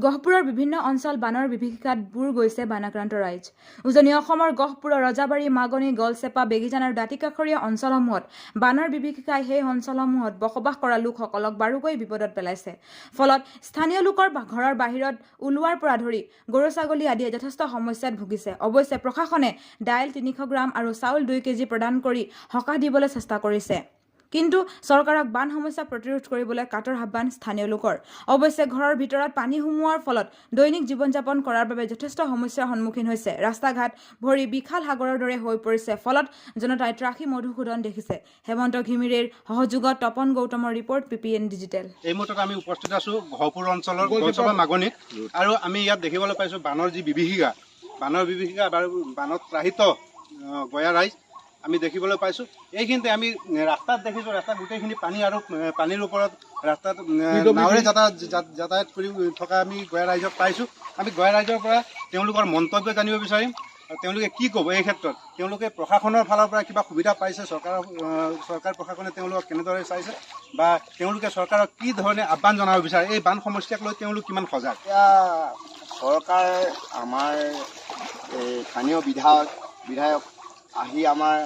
গহপুৰৰ বিভিন্ন অঞ্চল বানৰ বিভীষিকাত বুৰ গৈছে বানাক্ৰান্ত ৰাইজ। উজনি অসমৰ গহপুৰৰ ৰজাবাৰী, মাগনি, গলচেপা, বেগীজান আৰু দাঁতিকাষৰীয়া অঞ্চলসমূহত বানৰ বিভীষিকাই সেই অঞ্চলসমূহত বসবাস কৰা লোকসকলক বাৰুকৈ বিপদত পেলাইছে। ফলত স্থানীয় লোকৰ ঘৰৰ বাহিৰত ওলোৱাৰ পৰা ধৰি গৰু ছাগলী আদিয়ে যথেষ্ট সমস্যাত ভুগিছে। অৱশ্যে প্ৰশাসনে দাইল ৩০০ গ্ৰাম আৰু চাউল ২ কেজি প্ৰদান কৰি সকাহ দিবলৈ চেষ্টা কৰিছে। কিন্তু চৰকাৰক বান সমস্যা প্ৰতিৰোধ কৰিবলৈ কাটৰ আহ্বান স্থানীয় লোকৰ। অৱশ্যে ঘৰৰ ভিতৰত পানী সোমোৱাৰ ফলত দৈনিক জীৱন যাপন কৰাৰ বাবে যথেষ্ট সমস্যাৰ সন্মুখীন হৈছে। ৰাস্তা ঘাট ভৰি বিশাল সাগৰৰ দৰে হৈ পৰিছে। ফলত জনতাই ত্ৰাসী মধুসূদন দেখিছে। হেমন্ত ঘিমিৰেৰ সহযোগত তপন গৌতমৰ ৰিপৰ্ট, PPN ডিজিটেল। এই মুহূৰ্তত আমি উপস্থিত আছো গহপুৰ অঞ্চলৰ গলচেপা মাগনিত, আৰু আমি ইয়াত দেখিবলৈ পাইছো বানৰ যি বিভীষিকা, বানত ত্ৰাহিত গয়া ৰাইজ আমি দেখিবলৈ পাইছো। এইখিনিতে আমি ৰাস্তাত দেখিছো, ৰাস্তাত গোটেইখিনি পানী আৰু পানীৰ ওপৰত ৰাস্তাত নাৱেৰে যাতায়াত কৰি থকা আমি গয়া ৰাইজক পাইছো। আমি গয়া ৰাইজৰ পৰা তেওঁলোকৰ মন্তব্য জানিব বিচাৰিম। তেওঁলোকে কি ক'ব এই ক্ষেত্ৰত, তেওঁলোকে প্ৰশাসনৰ ফালৰ পৰা কিবা সুবিধা পাইছে, চৰকাৰ প্ৰশাসনে তেওঁলোকক কেনেদৰে চাইছে, বা তেওঁলোকে চৰকাৰক কি ধৰণে আহ্বান জনাব বিচাৰে, এই বান সমস্যাক লৈ তেওঁলোক কিমান সজাগ? এতিয়া চৰকাৰ আমাৰ স্থানীয় বিধায়ক আহি আমাৰ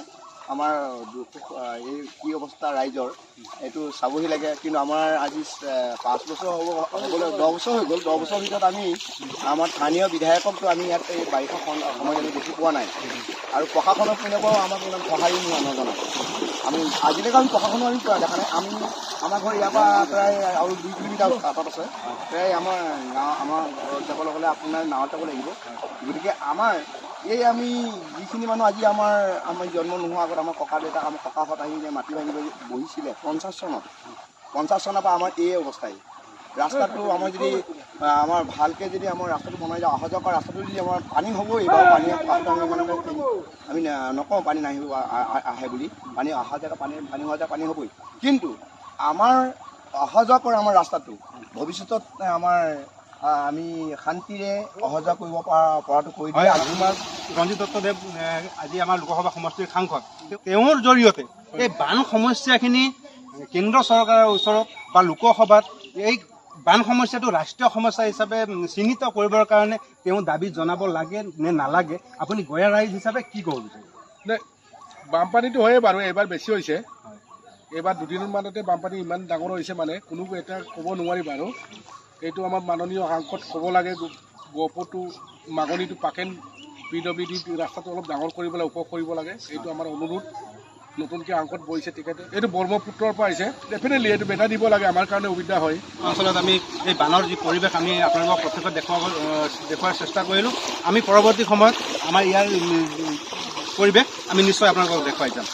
এই কি অৱস্থা ৰাইজৰ এইটো চাবহি লাগে। কিন্তু আমাৰ আজি 5 বছৰ হ'বলৈ 10 বছৰ হৈ গ'ল। 10 বছৰৰ ভিতৰত আমি আমাৰ স্থানীয় বিধায়ককতো আমি ইয়াত এই বাৰিষা সময়ত আমি দেখি পোৱা নাই, আৰু প্ৰশাসনৰ পিনৰ পৰাও আমাক ইমান সহায় নজনায়। আমি আজিলৈকে আমি প্ৰশাসনো আমি দেখা নাই। আমাৰ ঘৰ ইয়াৰ পৰা প্ৰায় আৰু 2 কিলোমিটাৰ আঁতৰত আছে। প্ৰায় আমাৰ ঘৰত যাবলৈ হ'লে আপোনাৰ নাৱত যাব লাগিব। গতিকে আমি যিখিনি মানুহ আজি আমাৰ জন্ম নোহোৱাৰ আগত আমাৰ ককা দেউতাক, আমাৰ ককাহঁত আহি মাটি ভাঙি বহিছিলে 50 চনত। 50 চনৰ পৰা আমাৰ এই অৱস্থাই। ৰাস্তাটো আমাৰ যদি আমাৰ ভালকৈ যদি আমাৰ ৰাস্তাটো বনাই যাওঁ, অহা যোৱা কৰা ৰাস্তাটো যদি আমাৰ পানী হ'বই, বাৰু পানী আমি নকওঁ পানী নাহিব আহে বুলি, পানী অহা জেগা পানী হোৱা জেগা পানী হ'বই। কিন্তু আমাৰ অহা যোৱা কৰা আমাৰ ৰাস্তাটো ভৱিষ্যতত আমি শান্তিৰে অহা যোৱা কৰিব পৰাটো কৰি দিয়ে। আমাৰ ৰঞ্জিত দত্তদেৱ আজি আমাৰ লোকসভা সমষ্টিৰ সাংসদ, তেওঁৰ জৰিয়তে এই বান সমস্যাখিনি কেন্দ্ৰ চৰকাৰৰ ওচৰত বা লোকসভাত এই বান সমস্যাটো ৰাষ্ট্ৰীয় সমস্যা হিচাপে চিহ্নিত কৰিবৰ কাৰণে তেওঁ দাবী জনাব লাগে নে নালাগে? আপুনি গয়া ৰাইজ হিচাপে কি ক'ব বিচাৰে? বানপানীটো হয়ে বাৰু, এইবাৰ বেছি হৈছে। এইবাৰ 2 দিনমানতে বানপানী ইমান ডাঙৰ হৈছে, কোনো এটা ক'ব নোৱাৰি বাৰু। এইটো আমাৰ মাননীয় সাংসদ ক'ব লাগে, গহপুৰটো মাগনিটো পাকেন PWD ৰাস্তাটো অলপ ডাঙৰ কৰিবলৈ ওখ কৰিব লাগে। এইটো আমাৰ অনুৰোধ। নতুনকৈ সাংসদ বহিছে তেখেতে, এইটো ব্ৰহ্মপুত্ৰৰ পৰা আহিছে, ডেফিনেটলি এইটো বেটা দিব লাগে, আমাৰ কাৰণে সুবিধা হয়। অঞ্চলত আমি এই বানৰ যি পৰিৱেশ আমি আপোনালোকক প্ৰত্যক্ষত দেখুওৱাৰ চেষ্টা কৰিলোঁ। আমি পৰৱৰ্তী সময়ত আমাৰ ইয়াৰ পৰিৱেশ আমি নিশ্চয় আপোনালোকক দেখুৱাই যাম।